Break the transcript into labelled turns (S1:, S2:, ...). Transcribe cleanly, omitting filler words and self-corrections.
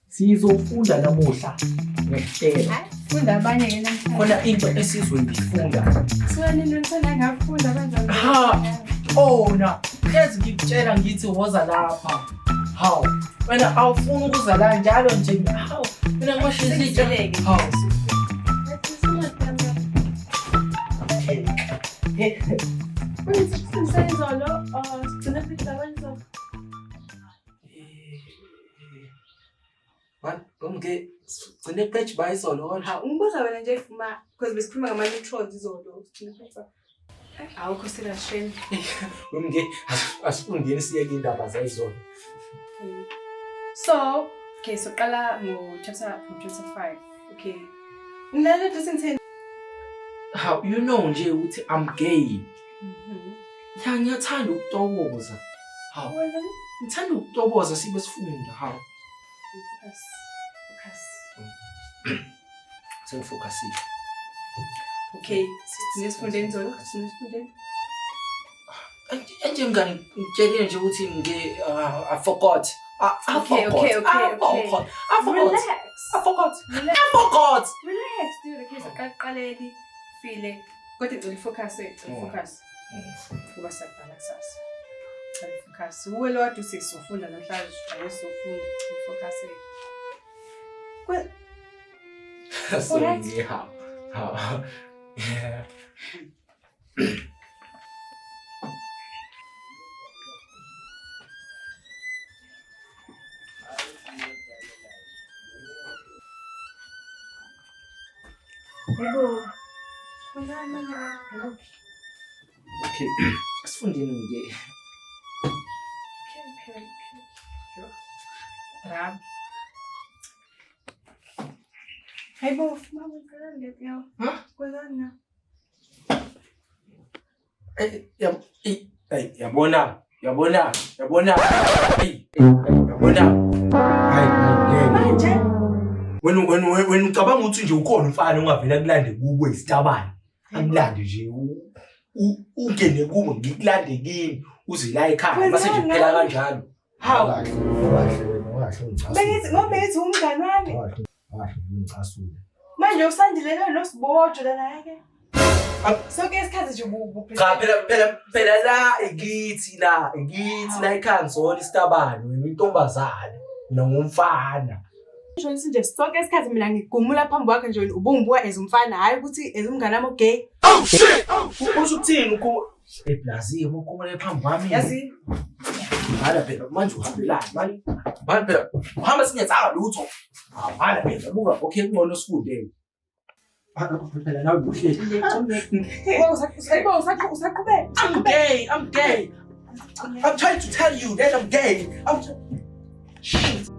S1: Sizofunda namuhla ngekutela.
S2: Hayi, funda abanye ke namhlanje.
S1: Khona into esizoyifunda.
S2: Suka nini ngithanda ngafunda abazali.
S1: Na. Yazi ngikutshela ngithi woza lapha. Hawu. Wena awufuni ukuza la njalo nje. Hawu. Mina ngoshisa itsheleke. Hawu.
S2: Senzolo, sigcina pizza wenzo.
S1: Umke sigcine page bayizolo.
S2: Ha, ungibuza wena nje ifuma because besikhuluma ngama-neutrals izolo. Sigcina pizza. Awukho serious shame.
S1: Umke asifundeni siyeke indaba zayizolo.
S2: So, okay, so qala chapter 5. Okay. Ngilale to
S1: How you know nje ukuthi I'm gay. Ngiyathanda ukutoboza. Hawu. Ngithanda ukutoboza sibe sifunda. Hawu.
S2: Focus.
S1: Sengifocusile.
S2: Okay, sifundeni zolo, sifundeni.
S1: Anje mngani ngitshele nje ukuthi I forgot. I forgot.
S2: Relax.
S1: I forgot.
S2: Relax, dude. Okay, so qaleli feel kodwa ngicela focus. Focus sakubhala kusasa. Focus. Uwelo wathi usizofunda namhlanje, ayesofunda. Focus.
S1: So yeah. Yeah. Okay. Asifundeni nje.
S2: Hey, bof, mama, girl, Kwezana.
S1: Yabona. Yabona.
S2: Manje.
S1: Wena ucabanga ukuthi nje ukhona umfana ongavela kulande kubo isitabane. Angilande nje ungene kubo ngikulande kimi uze la ekhaya mase nje kuphela kanjalo.
S2: Hawu.
S3: Wahle
S2: Ngobethi umngani wami.
S3: ngicasule.
S2: Manje usandilele nosibojo lana yake. Sonke isikhathi nje
S1: Cha phela la ekithi la ekhaya ngizona isitabane wena intombazane nongumfana.
S2: Ngisho nje sonke isikhathi mina ngigumula phambi kwakhe nje ubungibuka ezumfana hayi ukuthi ezumngane wami ogay.
S1: Oh shit! Usho ukuthini eplazi ukhumule phambi kwami?
S2: Yazi.
S1: Hala phela manje uhambelani manje? Manje phela uhamba singenzanga lutho. Hala phela buka okay ngcono sifunde. Phela nawe uhleli.
S2: Usaqhubeka.
S1: I'm gay. I'm trying to tell you that I'm gay. Shit.